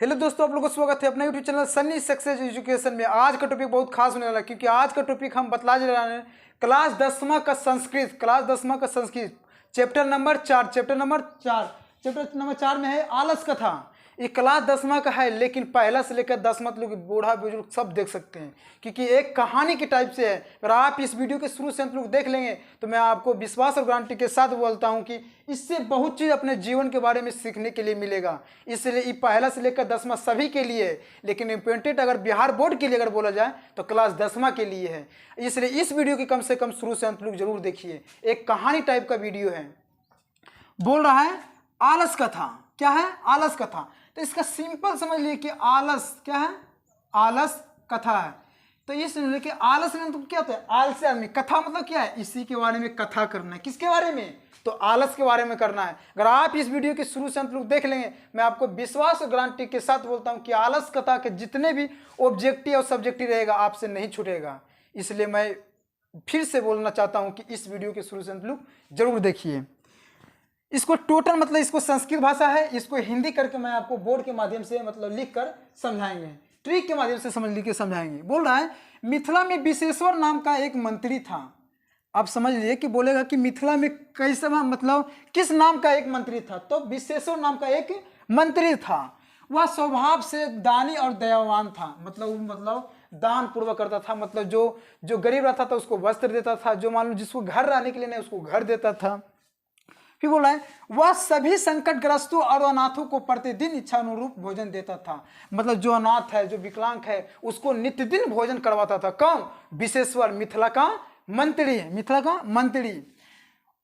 Hello दोस्तों, आप लोगों का स्वागत है अपने YouTube channel Sunny success education में। आज का टॉपिक बहुत खास होने वाला है क्योंकि आज का टॉपिक हम बतला जा रहे हैं क्लास 10वां का संस्कृत चैप्टर नंबर 4 में है आलस कथा। ये क्लास 10वां का है, लेकिन पहला से लेकर 10वां तक लोग बूढ़ा बुजुर्ग सब देख सकते हैं क्योंकि एक कहानी के टाइप से है। अगर आप इस वीडियो के शुरू से अंत लोग देख लेंगे तो मैं आपको विश्वास और गारंटी के साथ बोलता हूं कि इससे बहुत चीज़ अपने जीवन के बारे में सीखने के लिए मिलेगा। इसलिए ये पहला से लेकर 10वां सभी के लिए है, लेकिन इम्पोर्टेंट अगर बिहार बोर्ड के लिए अगर बोला जाए तो क्लास 10वां के लिए है। इसलिए इस वीडियो की कम से कम शुरू से अंत लोग जरूर देखिए। एक कहानी टाइप का वीडियो है। बोल रहा है आलस कथा। क्या है? आलस कथा। तो इसका सिंपल समझ लिए कि आलस क्या है? आलस कथा है। तो ये समझ लीजिए कि आलस में तो क्या होता है? आलसी आदमी। कथा मतलब क्या है? इसी के बारे में कथा करना है। किसके बारे में? तो आलस के बारे में करना है। अगर आप इस वीडियो के शुरू से अंत लोग देख लेंगे, मैं आपको विश्वास और गारंटी के साथ बोलता हूं कि आलस कथा के जितने भी ऑब्जेक्टिव और सब्जेक्टिव रहेगा आपसे नहीं छूटेगा। इसलिए मैं फिर से बोलना चाहता हूं कि इस वीडियो के शुरू से अंत लोग जरूर देखिए। इसको टोटल मतलब इसको संस्कृत भाषा है, इसको हिंदी करके मैं आपको बोर्ड के माध्यम से मतलब लिख कर समझाएंगे, ट्रिक के माध्यम से समझ लिख के समझाएंगे। बोल रहा है मिथिला में विशेश्वर नाम का एक मंत्री था। आप समझ लिए कि बोलेगा कि मिथिला में कैसे मतलब किस नाम का एक मंत्री था? तो विशेश्वर नाम का एक मंत्री था। वह स्वभाव से दानी और दयावान था। मतलब दान पूर्वक करता था। मतलब जो गरीब रहता था उसको वस्त्र देता था, जो मान लो जिसको घर रहने के लिए नहीं उसको घर देता था। फिर बोला है वह सभी संकटग्रस्तों और अनाथों को प्रतिदिन इच्छा अनुरूप भोजन देता था। मतलब जो अनाथ है, जो विकलांग है, उसको नित्य दिन भोजन करवाता था। कौन? विशेश्वर, मिथिला का मंत्री।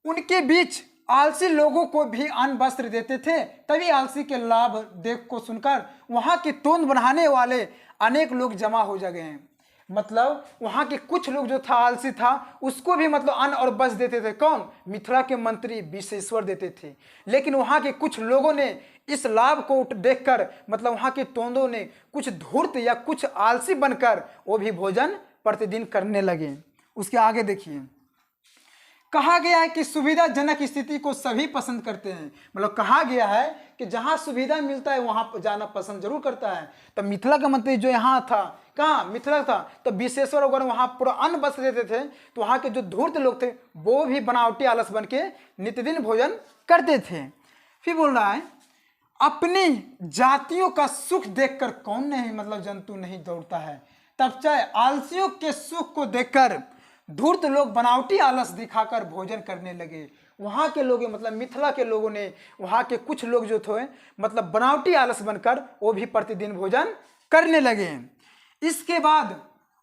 उनके बीच आलसी लोगों को भी अन्न वस्त्र देते थे। तभी आलसी के लाभ देख को सुनकर वहां के तोंद बढ़ाने वाले अनेक लोग जमा हो जा गए हैं। मतलब वहां के कुछ लोग जो था आलसी था उसको भी मतलब अन्न और वस्त्र देते थे। कौन? मिथिला के मंत्री विशेश्वर देते थे। लेकिन वहां के कुछ लोगों ने इस लाभ को देखकर मतलब वहां के तोंदों ने कुछ धूर्त या कुछ आलसी बनकर वो भी भोजन प्रतिदिन करने लगे। उसके आगे देखिए, कहा गया है कि सुविधाजनक स्थिति को सभी पसंद करते हैं। मतलब कहा गया है कि जहां सुविधा मिलता है वहां पर जाना पसंद जरूर करता है। तो मिथिला का मंत्री जो यहाँ था, कहाँ मिथिला था, तो विशेश्वर अगर वहां पूरा अन्न वस्त्र देते थे तो वहां के जो धूर्त लोग थे वो भी बनावटी आलस बन के नित्यदिन भोजन करते थे। फिर बोल रहा है अपनी जातियों का सुख देखकर कौन नहीं मतलब जंतु नहीं दौड़ता है। तब चाहे आलसियों के सुख को देखकर धूर्त लोग बनावटी आलस दिखाकर भोजन करने लगे। वहां के लोग मतलब मिथिला के लोगों ने, वहां के कुछ लोग जो थे मतलब बनावटी आलस बनकर वो भी प्रतिदिन भोजन करने लगे। इसके बाद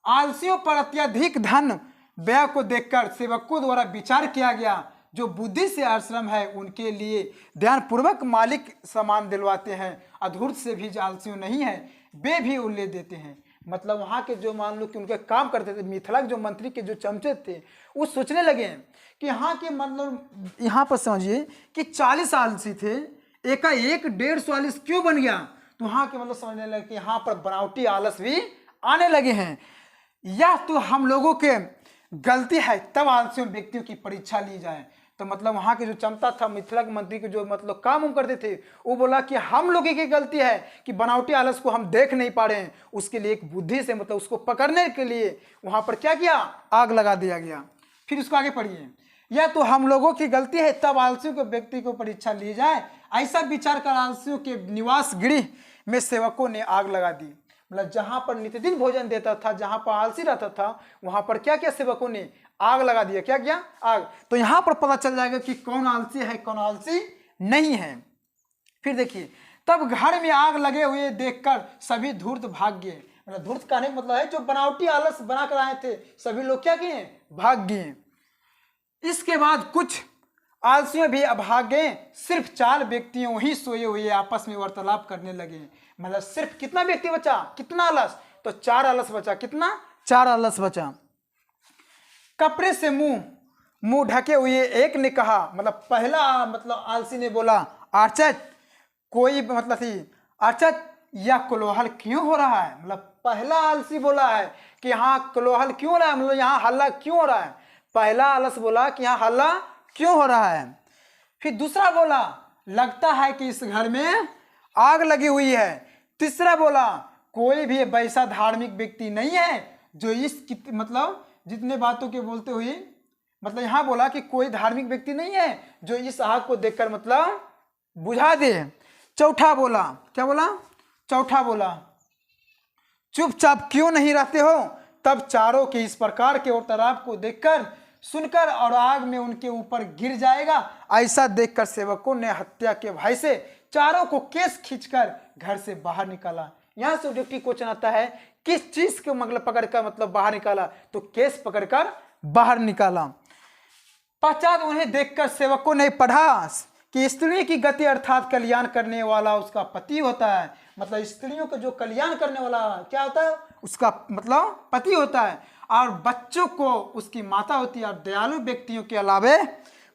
आलसियों पर अत्यधिक धन व्यय को देखकर सेवकों द्वारा विचार किया गया। जो बुद्धि से आश्रम है उनके लिए ध्यानपूर्वक मालिक सामान दिलवाते हैं। अधूर्त से भी आलसियों नहीं है, वे भी उल्लेख देते हैं। मतलब वहां के जो मान लो कि उनके काम करते थे, मिथिला के जो मंत्री के जो चमचे थे वो सोचने लगे कि यहाँ के मतलब यहाँ पर समझिए कि 40 आलसी थे, एकाएक 150 आलस क्यों बन गया? तो वहां के मतलब समझने लगे कि यहाँ पर बनावटी आलस भी आने लगे हैं। या तो हम लोगों के गलती है तब आलसियों व्यक्तियों की परीक्षा ली जाए। तो मतलब वहां के जो चमता था मिथिला के मंत्री के जो मतलब काम उम करते थे वो बोला कि हम लोगों की गलती है कि बनावटी आलस को हम देख नहीं पा रहे हैं। उसके लिए एक बुद्धि से मतलब उसको पकड़ने के लिए वहां पर क्या किया? आग लगा दिया गया। फिर उसको आगे पढ़िए, या तो हम लोगों की गलती है तब आलसियों के व्यक्ति को परीक्षा ली जाए। ऐसा विचार कर आलसियों के निवास गृह में सेवकों ने आग लगा दी। मतलब जहां पर नित्यदिन भोजन देता था, जहां पर आलसी रहता था, वहां पर क्या किया? सेवकों ने आग लगा दिया। क्या किया? आग। तो यहां पर पता चल जाएगा कि कौन आलसी है कौन आलसी नहीं है। फिर देखिए, तब घर में आग लगे हुए देखकर सभी धूर्त भाग गए। मतलब धूर्त कहने का मतलब है जो बनावटी आलस बनाकर आए थे सभी लोग क्या किए? भाग गए। इसके बाद कुछ आलसियों भी भाग गए। सिर्फ 4 व्यक्तियों ही सोए हुए आपस में वार्तालाप करने लगे। मतलब सिर्फ कितना व्यक्ति बचा? कितना आलस? तो 4 आलस बचा। कितना? 4 आलस बचा। कपड़े से मुंह ढके हुए एक ने कहा, मतलब पहला मतलब आलसी ने बोला, आर्चत कोई मतलब थी आर्चत यह कोलाहल क्यों हो रहा है? मतलब पहला आलसी बोला है कि यहाँ कोलाहल क्यों हो रहा है, मतलब यहाँ हल्ला क्यों हो रहा है। पहला आलस बोला कि यहाँ हल्ला क्यों हो रहा है। फिर दूसरा बोला लगता है कि इस घर में आग लगी हुई है। तीसरा बोला कोई भी वैसा धार्मिक व्यक्ति नहीं है जो इस मतलब जितने बातों के बोलते हुए मतलब यहाँ बोला कि कोई धार्मिक व्यक्ति नहीं है जो इस आग को देखकर मतलब बुझा दे। चौथा बोला, क्या बोला? चौथा बोला चुपचाप क्यों नहीं रहते हो? तब चारों के इस प्रकार के और तराब को देखकर सुनकर और आग में उनके ऊपर गिर जाएगा। ऐसा देखकर सेवकों ने हत्या के भय से चारों को केस खींचकर घर से बाहर निकाला। यहाँ से ऑब्जेक्टिव क्वेश्चन आता है किस चीज को मतलब पकड़कर मतलब बाहर निकाला? तो केस पकड़कर बाहर निकाला। पश्चात उन्हें देखकर सेवकों ने पढ़ा कि स्त्री की गति अर्थात कल्याण करने वाला उसका पति होता है। मतलब स्त्रियों का जो कल्याण करने वाला क्या होता है? उसका मतलब पति होता है, और बच्चों को उसकी माता होती है, और दयालु व्यक्तियों के अलावे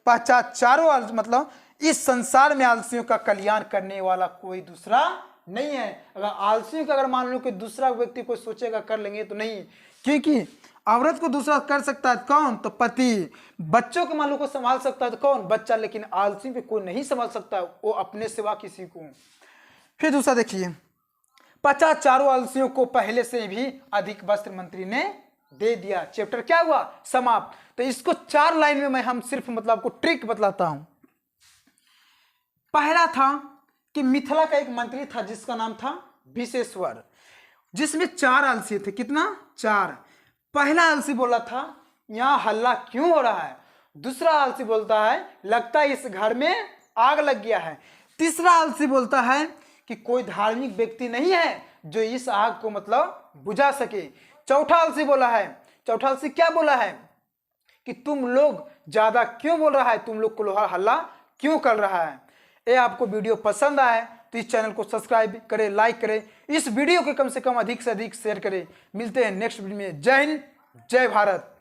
पश्चात चारों मतलब इस संसार में आलसियों का कल्याण करने वाला कोई दूसरा नहीं है। अगर आलसियों का अगर मान लो कि दूसरा व्यक्ति कोई सोचेगा कर लेंगे तो नहीं, क्योंकि औरत को दूसरा कर सकता है कौन? तो पति। बच्चों के मान लो को संभाल सकता है तो कौन? बच्चा। लेकिन आलसी को कोई नहीं संभाल सकता, वो अपने सिवा किसी को। फिर दूसरा देखिए, 50 चारों आलसियों को पहले से भी अधिक वस्त्र मंत्री ने दे दिया। चैप्टर क्या हुआ? समाप्त। तो इसको 4 लाइन में मैं हम सिर्फ मतलब आपको ट्रिक बतलाता हूं। पहला था कि मिथिला का एक मंत्री था जिसका नाम था विशेश्वर, जिसमें 4 आलसी थे। कितना? 4। पहला आलसी बोला था यहाँ हल्ला क्यों हो रहा है। दूसरा आलसी बोलता है लगता है इस घर में आग लग गया है। तीसरा आलसी बोलता है कि कोई धार्मिक व्यक्ति नहीं है जो इस आग को मतलब बुझा सके। चौथा आलसी बोला है, चौथा आलसी क्या बोला है कि तुम लोग ज्यादा क्यों बोल रहा है, तुम लोग को हल्ला क्यों कर रहा है। ये आपको वीडियो पसंद आए तो इस चैनल को सब्सक्राइब करें, लाइक करें, इस वीडियो को कम से कम अधिक से अधिक शेयर करें। मिलते हैं नेक्स्ट वीडियो में। जय हिंद, जय भारत।